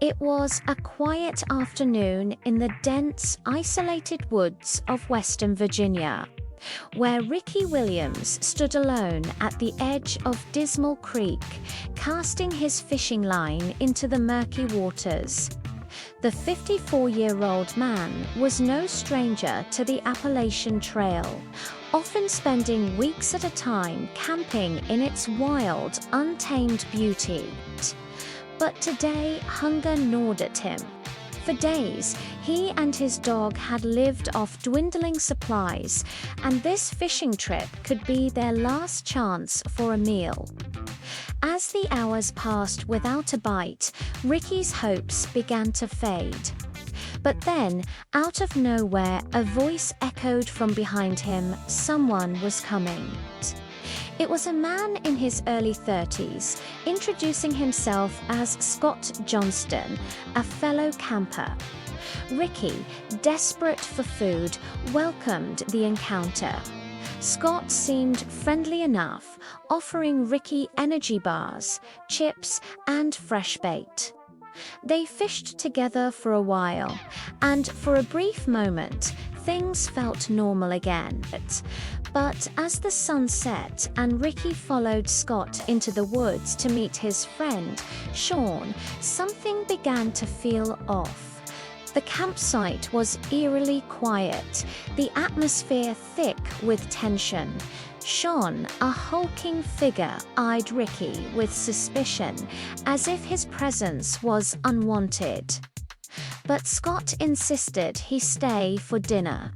It was a quiet afternoon in the dense, isolated woods of Western Virginia, where Ricky Williams stood alone at the edge of Dismal Creek, casting his fishing line into the murky waters. The 54-year-old man was no stranger to the Appalachian Trail, often spending weeks at a time camping in its wild, untamed beauty. But today, hunger gnawed at him. For days, he and his dog had lived off dwindling supplies, and this fishing trip could be their last chance for a meal. As the hours passed without a bite, Ricky's hopes began to fade. But then, out of nowhere, a voice echoed from behind him. Someone was coming. It was a man in his early 30s, introducing himself as Scott Johnston, a fellow camper. Ricky, desperate for food, welcomed the encounter. Scott seemed friendly enough, offering Ricky energy bars, chips, and fresh bait. They fished together for a while, and for a brief moment, things felt normal again. But as the sun set and Ricky followed Scott into the woods to meet his friend, Sean, something began to feel off. The campsite was eerily quiet, the atmosphere thick with tension. Sean, a hulking figure, eyed Ricky with suspicion, as if his presence was unwanted. But Scott insisted he stay for dinner.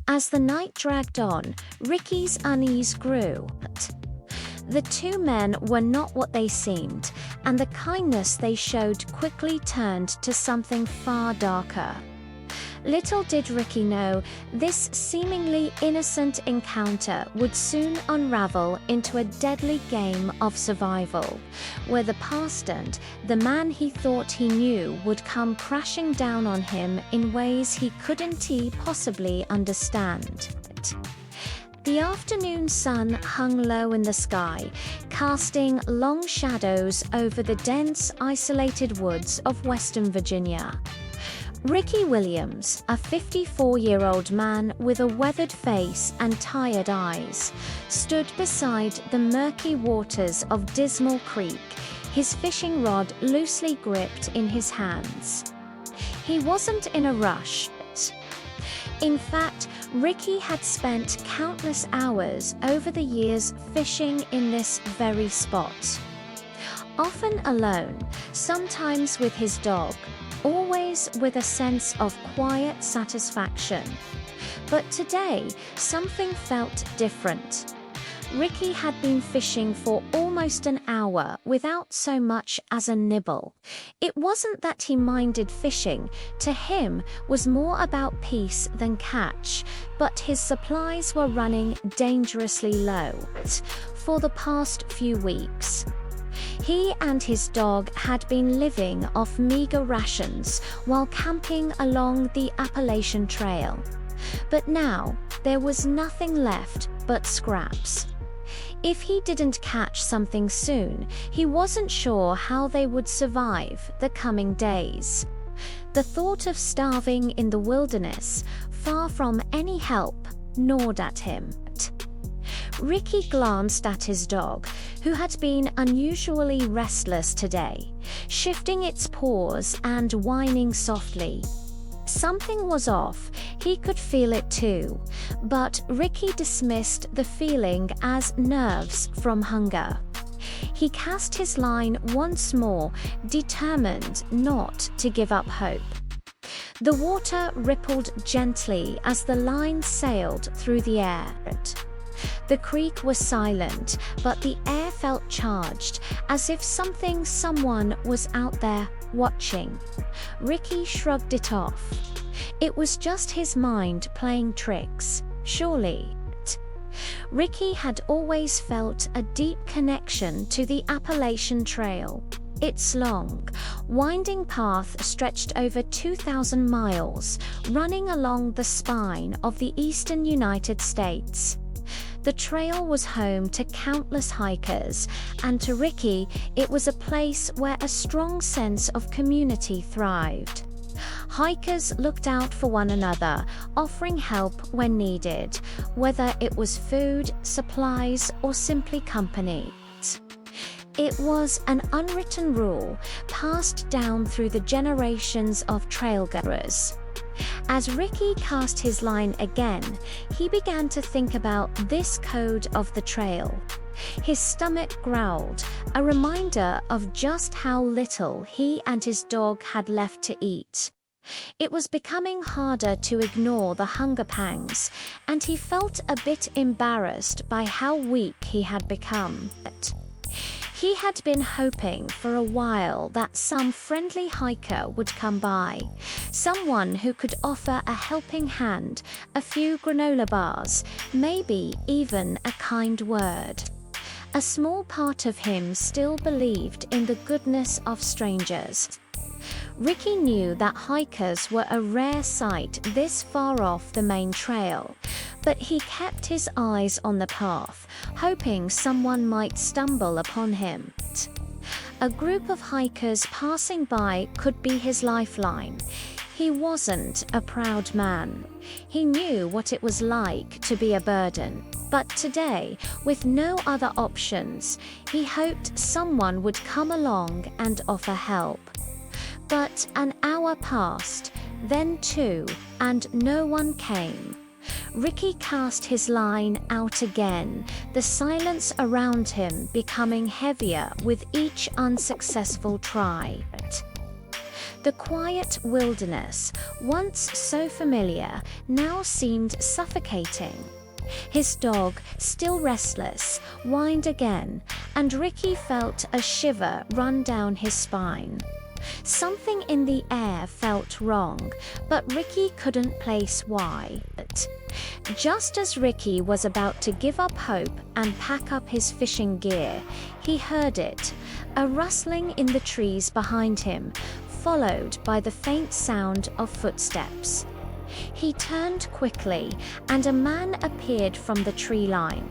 As the night dragged on, Ricky's unease grew. The two men were not what they seemed, and the kindness they showed quickly turned to something far darker. Little did Ricky know, this seemingly innocent encounter would soon unravel into a deadly game of survival, where the past and the man he thought he knew would come crashing down on him in ways he couldn't possibly understand. The afternoon sun hung low in the sky, casting long shadows over the dense, isolated woods of Western Virginia. Ricky Williams, a 54-year-old man with a weathered face and tired eyes, stood beside the murky waters of Dismal Creek, his fishing rod loosely gripped in his hands. He wasn't in a rush. In fact, Ricky had spent countless hours over the years fishing in this very spot. Often alone, sometimes with his dog, always with a sense of quiet satisfaction. But today, something felt different. Ricky had been fishing for almost an hour without so much as a nibble. It wasn't that he minded fishing, to him was more about peace than catch, but his supplies were running dangerously low for the past few weeks. He and his dog had been living off meager rations while camping along the Appalachian Trail. But now, there was nothing left but scraps. If he didn't catch something soon, he wasn't sure how they would survive the coming days. The thought of starving in the wilderness, far from any help, gnawed at him. Ricky glanced at his dog, who had been unusually restless today, shifting its paws and whining softly. Something was off, he could feel it too, but Ricky dismissed the feeling as nerves from hunger. He cast his line once more, determined not to give up hope. The water rippled gently as the line sailed through the air. The creek was silent, but the air felt charged, as if someone was out there watching. Ricky shrugged it off. It was just his mind playing tricks, surely. Ricky had always felt a deep connection to the Appalachian Trail. Its long, winding path stretched over 2,000 miles, running along the spine of the eastern United States. The trail was home to countless hikers, and to Ricky, it was a place where a strong sense of community thrived. Hikers looked out for one another, offering help when needed, whether it was food, supplies, or simply company. It was an unwritten rule passed down through the generations of trailgoers. As Ricky cast his line again, he began to think about this code of the trail. His stomach growled, a reminder of just how little he and his dog had left to eat. It was becoming harder to ignore the hunger pangs, and he felt a bit embarrassed by how weak he had become. He had been hoping for a while that some friendly hiker would come by, someone who could offer a helping hand, a few granola bars, maybe even a kind word. A small part of him still believed in the goodness of strangers. Ricky knew that hikers were a rare sight this far off the main trail, but he kept his eyes on the path, hoping someone might stumble upon him. A group of hikers passing by could be his lifeline. He wasn't a proud man. He knew what it was like to be a burden. But today, with no other options, he hoped someone would come along and offer help. But an hour passed, then two, and no one came. Ricky cast his line out again, the silence around him becoming heavier with each unsuccessful try. The quiet wilderness, once so familiar, now seemed suffocating. His dog, still restless, whined again, and Ricky felt a shiver run down his spine. Something in the air felt wrong, but Ricky couldn't place why. Just as Ricky was about to give up hope and pack up his fishing gear, he heard it, a rustling in the trees behind him, followed by the faint sound of footsteps. He turned quickly, and a man appeared from the tree line.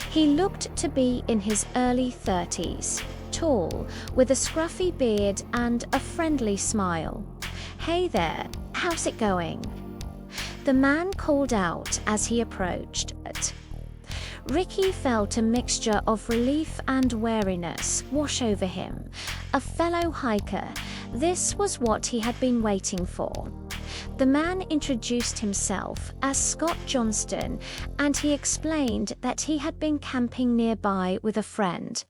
He looked to be in his early 30s. Tall, with a scruffy beard and a friendly smile. "Hey there, how's it going?" the man called out as he approached. Ricky felt a mixture of relief and wariness wash over him. A fellow hiker, this was what he had been waiting for. The man introduced himself as Scott Johnston, and he explained that he had been camping nearby with a friend.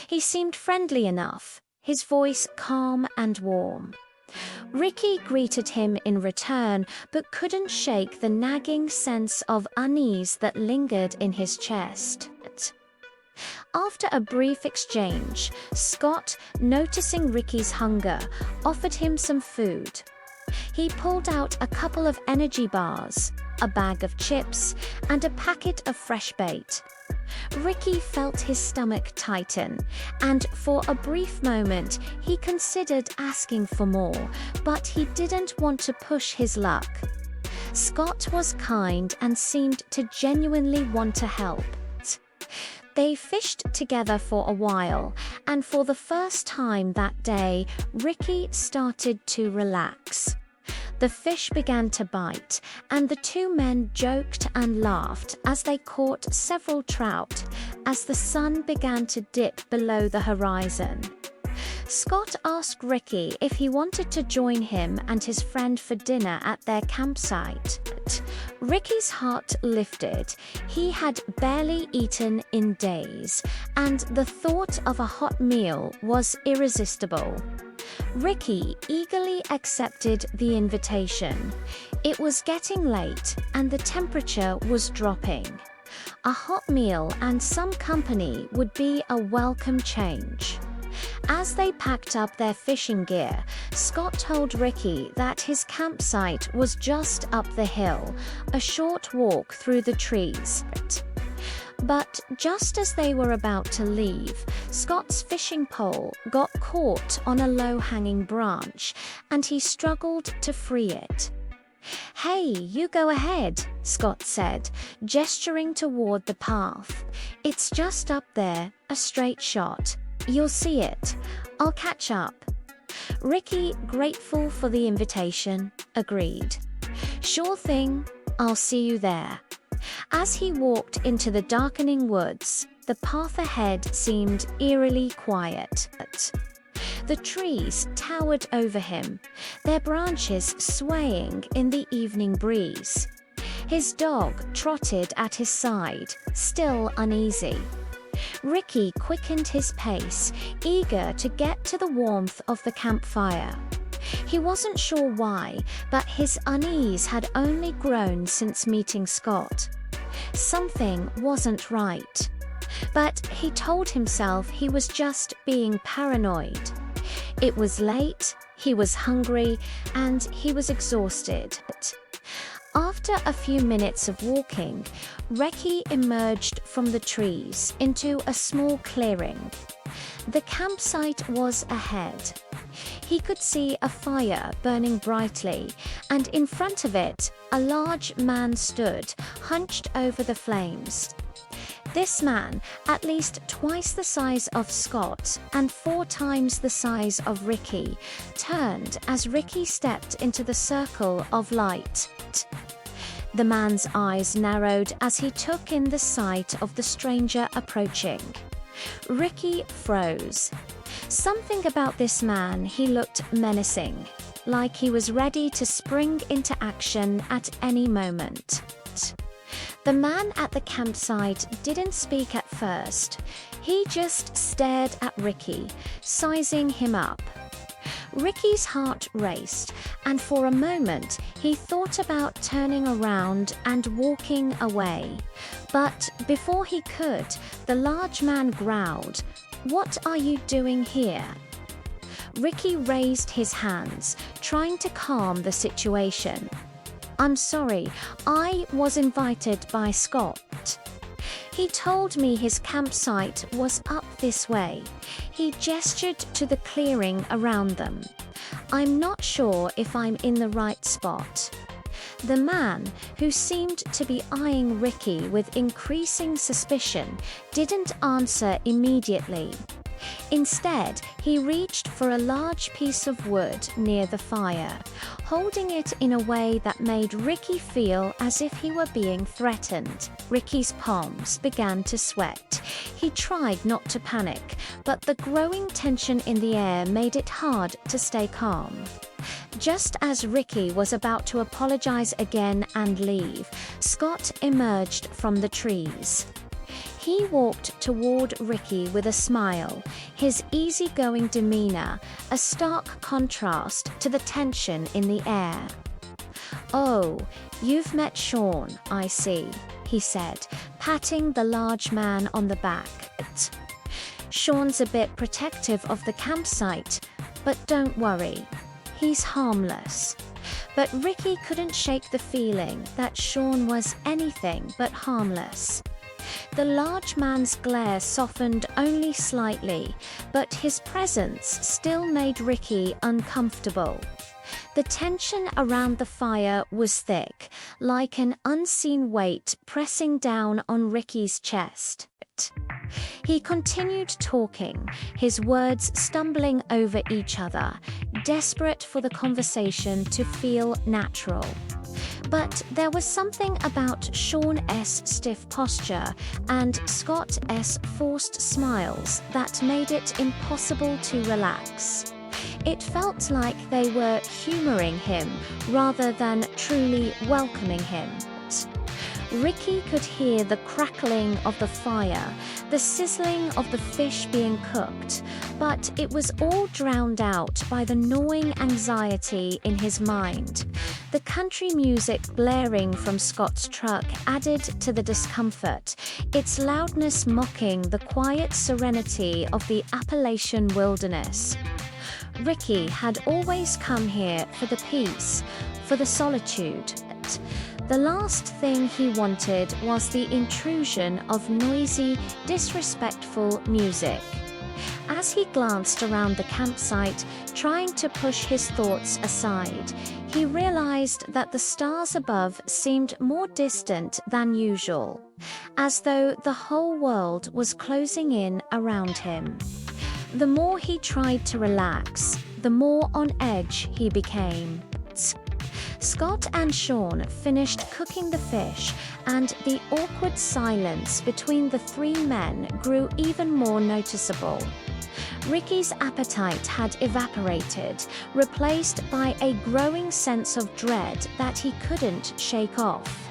He seemed friendly enough, his voice calm and warm. Ricky greeted him in return, but couldn't shake the nagging sense of unease that lingered in his chest. After a brief exchange, Scott, noticing Ricky's hunger, offered him some food. He pulled out a couple of energy bars, a bag of chips, and a packet of fresh bait. Ricky felt his stomach tighten, and for a brief moment he considered asking for more, but he didn't want to push his luck. Scott was kind and seemed to genuinely want to help. They fished together for a while, and for the first time that day, Ricky started to relax. The fish began to bite, and the two men joked and laughed as they caught several trout as the sun began to dip below the horizon. Scott asked Ricky if he wanted to join him and his friend for dinner at their campsite. Ricky's heart lifted. He had barely eaten in days, and the thought of a hot meal was irresistible. Ricky eagerly accepted the invitation. It was getting late, and the temperature was dropping. A hot meal and some company would be a welcome change. As they packed up their fishing gear, Scott told Ricky that his campsite was just up the hill, a short walk through the trees. But just as they were about to leave, Scott's fishing pole got caught on a low-hanging branch, and he struggled to free it. "Hey, you go ahead," Scott said, gesturing toward the path. "It's just up there, a straight shot. You'll see it. I'll catch up." Ricky, grateful for the invitation, agreed. "Sure thing, I'll see you there." As he walked into the darkening woods, the path ahead seemed eerily quiet. The trees towered over him, their branches swaying in the evening breeze. His dog trotted at his side, still uneasy. Ricky quickened his pace, eager to get to the warmth of the campfire. He wasn't sure why, but his unease had only grown since meeting Scott. Something wasn't right. But he told himself he was just being paranoid. It was late, he was hungry, and he was exhausted. After a few minutes of walking, Ricky emerged from the trees into a small clearing. The campsite was ahead. He could see a fire burning brightly, and in front of it, a large man stood, hunched over the flames. This man, at least twice the size of Scott and 4 times the size of Ricky, turned as Ricky stepped into the circle of light. The man's eyes narrowed as he took in the sight of the stranger approaching. Ricky froze. Something about this man, he looked menacing, like he was ready to spring into action at any moment. The man at the campsite didn't speak at first. He just stared at Ricky, sizing him up. Ricky's heart raced, and for a moment he thought about turning around and walking away. But before he could, the large man growled, "What are you doing here?" Ricky raised his hands, trying to calm the situation. "I'm sorry, I was invited by Scott. He told me his campsite was up this way." He gestured to the clearing around them. "I'm not sure if I'm in the right spot." The man, who seemed to be eyeing Ricky with increasing suspicion, didn't answer immediately. Instead, he reached for a large piece of wood near the fire, holding it in a way that made Ricky feel as if he were being threatened. Ricky's palms began to sweat. He tried not to panic, but the growing tension in the air made it hard to stay calm. Just as Ricky was about to apologize again and leave, Scott emerged from the trees. He walked toward Ricky with a smile, his easygoing demeanor a stark contrast to the tension in the air. "Oh, you've met Sean, I see," he said, patting the large man on the back. "Sean's a bit protective of the campsite, but don't worry, he's harmless." But Ricky couldn't shake the feeling that Sean was anything but harmless. The large man's glare softened only slightly, but his presence still made Ricky uncomfortable. The tension around the fire was thick, like an unseen weight pressing down on Ricky's chest. He continued talking, his words stumbling over each other, desperate for the conversation to feel natural. But there was something about Sean's stiff posture and Scott's forced smiles that made it impossible to relax. It felt like they were humoring him rather than truly welcoming him. Ricky could hear the crackling of the fire, the sizzling of the fish being cooked, but it was all drowned out by the gnawing anxiety in his mind. The country music blaring from Scott's truck added to the discomfort, its loudness mocking the quiet serenity of the Appalachian wilderness. Ricky had always come here for the peace, for the solitude. The last thing he wanted was the intrusion of noisy, disrespectful music. As he glanced around the campsite, trying to push his thoughts aside, he realized that the stars above seemed more distant than usual, as though the whole world was closing in around him. The more he tried to relax, the more on edge he became. Scott and Sean finished cooking the fish, and the awkward silence between the three men grew even more noticeable. Ricky's appetite had evaporated, replaced by a growing sense of dread that he couldn't shake off.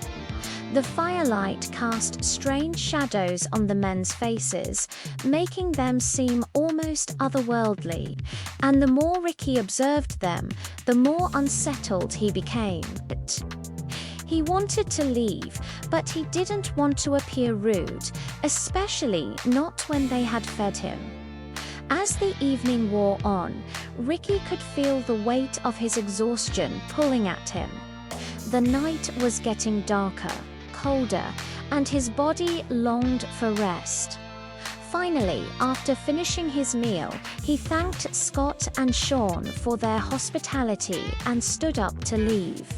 The firelight cast strange shadows on the men's faces, making them seem almost otherworldly, and the more Ricky observed them, the more unsettled he became. He wanted to leave, but he didn't want to appear rude, especially not when they had fed him. As the evening wore on, Ricky could feel the weight of his exhaustion pulling at him. The night was getting darker, colder, and his body longed for rest. Finally, after finishing his meal, he thanked Scott and Sean for their hospitality and stood up to leave.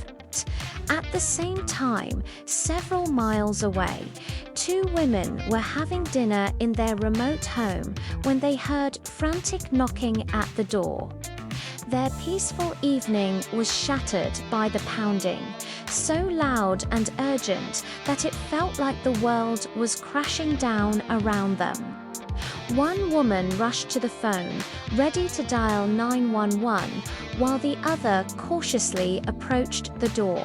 At the same time, several miles away, two women were having dinner in their remote home when they heard frantic knocking at the door. Their peaceful evening was shattered by the pounding, so loud and urgent that it felt like the world was crashing down around them. One woman rushed to the phone, ready to dial 911, while the other cautiously approached the door.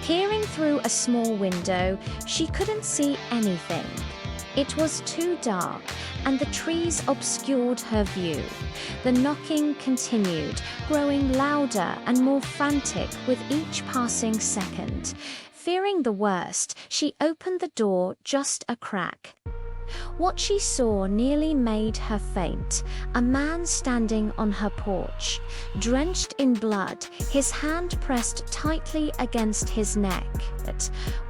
Peering through a small window, she couldn't see anything. It was too dark, and the trees obscured her view. The knocking continued, growing louder and more frantic with each passing second. Fearing the worst, she opened the door just a crack. What she saw nearly made her faint. A man standing on her porch, drenched in blood, his hand pressed tightly against his neck,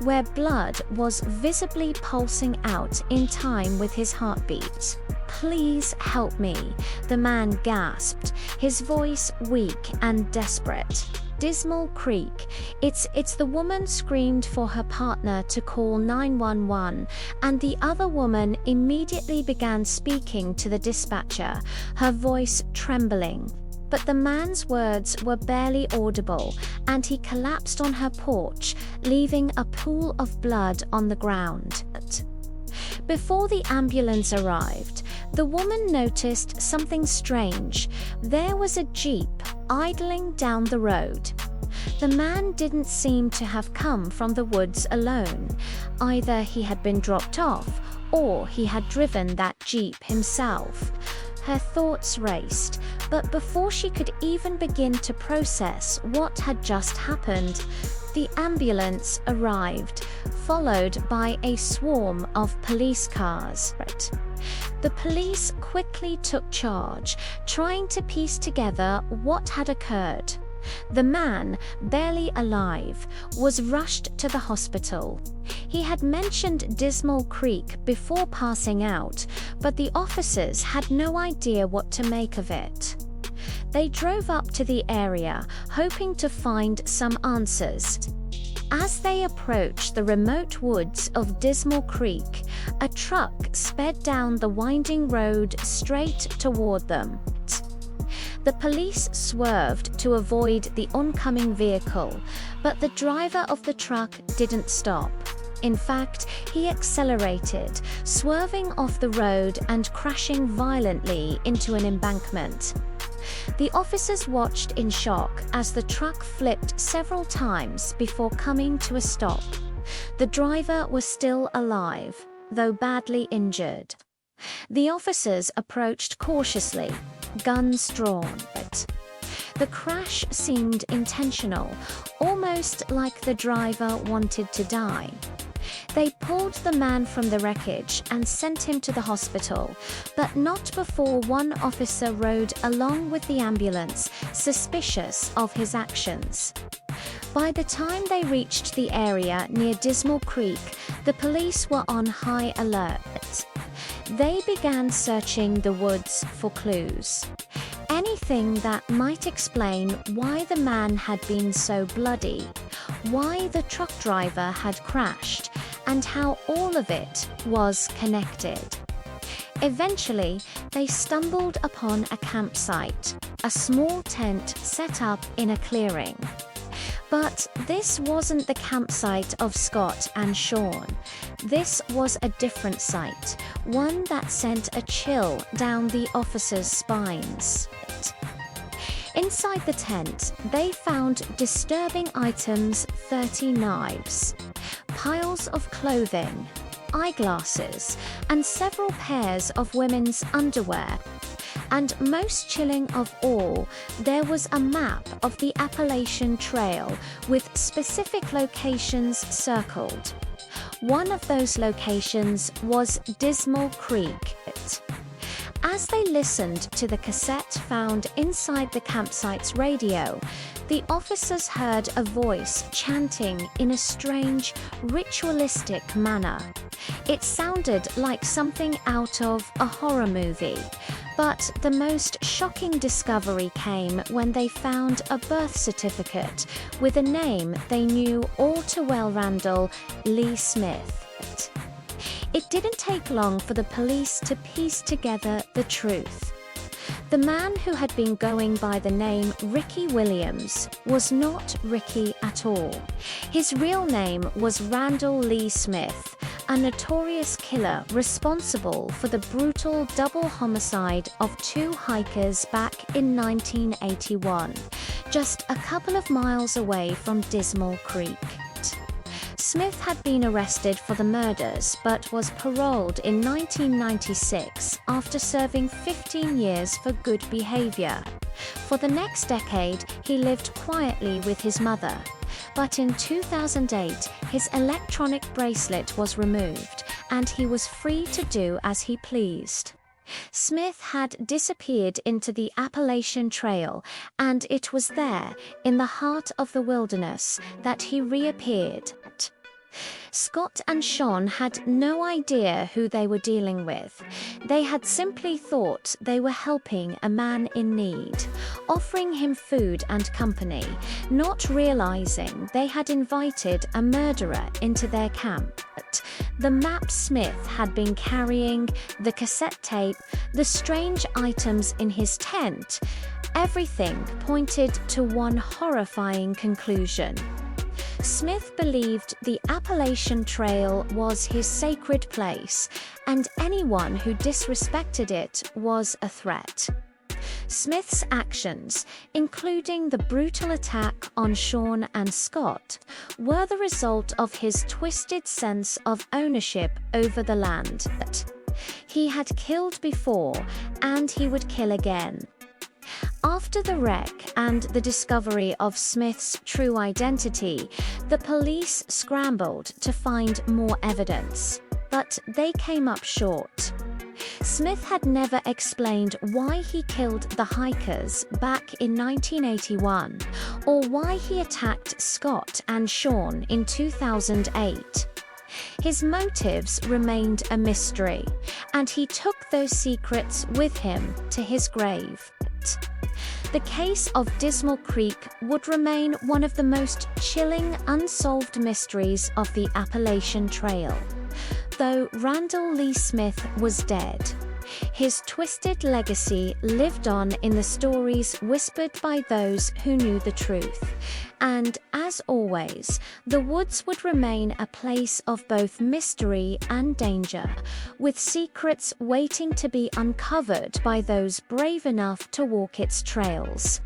where blood was visibly pulsing out in time with his heartbeat. "Please help me," the man gasped, his voice weak and desperate. Dismal Creek. It's the woman screamed for her partner to call 911, and the other woman immediately began speaking to the dispatcher, her voice trembling. But the man's words were barely audible, and he collapsed on her porch, leaving a pool of blood on the ground. Before the ambulance arrived, the woman noticed something strange. There was a jeep idling down the road. The man didn't seem to have come from the woods alone. Either he had been dropped off, or he had driven that jeep himself. Her thoughts raced, but before she could even begin to process what had just happened, the ambulance arrived, followed by a swarm of police cars. The police quickly took charge, trying to piece together what had occurred. The man, barely alive, was rushed to the hospital. He had mentioned Dismal Creek before passing out, but the officers had no idea what to make of it. They drove up to the area, hoping to find some answers. As they approached the remote woods of Dismal Creek, a truck sped down the winding road straight toward them. The police swerved to avoid the oncoming vehicle, but the driver of the truck didn't stop. In fact, he accelerated, swerving off the road and crashing violently into an embankment. The officers watched in shock as the truck flipped several times before coming to a stop. The driver was still alive, though badly injured. The officers approached cautiously, guns drawn. The crash seemed intentional, almost like the driver wanted to die. They pulled the man from the wreckage and sent him to the hospital, but not before one officer rode along with the ambulance, suspicious of his actions. By the time they reached the area near Dismal Creek, the police were on high alert. They began searching the woods for clues. Anything that might explain why the man had been so bloody, why the truck driver had crashed, and how all of it was connected. Eventually, they stumbled upon a campsite, a small tent set up in a clearing. But this wasn't the campsite of Scott and Sean. This was a different sight, one that sent a chill down the officers' spines. Inside the tent, they found disturbing items: 30 knives, piles of clothing, eyeglasses, and several pairs of women's underwear. And most chilling of all, there was a map of the Appalachian Trail with specific locations circled. One of those locations was Dismal Creek. As they listened to the cassette found inside the campsite's radio, the officers heard a voice chanting in a strange, ritualistic manner. It sounded like something out of a horror movie. But the most shocking discovery came when they found a birth certificate with a name they knew all too well: Randall Lee Smith. It didn't take long for the police to piece together the truth. The man who had been going by the name Ricky Williams was not Ricky at all. His real name was Randall Lee Smith, a notorious killer responsible for the brutal double homicide of 2 hikers back in 1981, just a couple of miles away from Dismal Creek. Smith had been arrested for the murders but was paroled in 1996 after serving 15 years for good behavior. For the next decade, he lived quietly with his mother. But in 2008, his electronic bracelet was removed, and he was free to do as he pleased. Smith had disappeared into the Appalachian Trail, and it was there, in the heart of the wilderness, that he reappeared. Scott and Sean had no idea who they were dealing with. They had simply thought they were helping a man in need, offering him food and company, not realizing they had invited a murderer into their camp. The map Smith had been carrying, the cassette tape, the strange items in his tent, everything pointed to one horrifying conclusion. Smith believed the Appalachian Trail was his sacred place, and anyone who disrespected it was a threat. Smith's actions, including the brutal attack on Sean and Scott, were the result of his twisted sense of ownership over the land. He had killed before, and he would kill again. After the wreck and the discovery of Smith's true identity, the police scrambled to find more evidence, but they came up short. Smith had never explained why he killed the hikers back in 1981, or why he attacked Scott and Sean in 2008. His motives remained a mystery, and he took those secrets with him to his grave. The case of Dismal Creek would remain one of the most chilling unsolved mysteries of the Appalachian Trail. Though Randall Lee Smith was dead, his twisted legacy lived on in the stories whispered by those who knew the truth. And, as always, the woods would remain a place of both mystery and danger, with secrets waiting to be uncovered by those brave enough to walk its trails.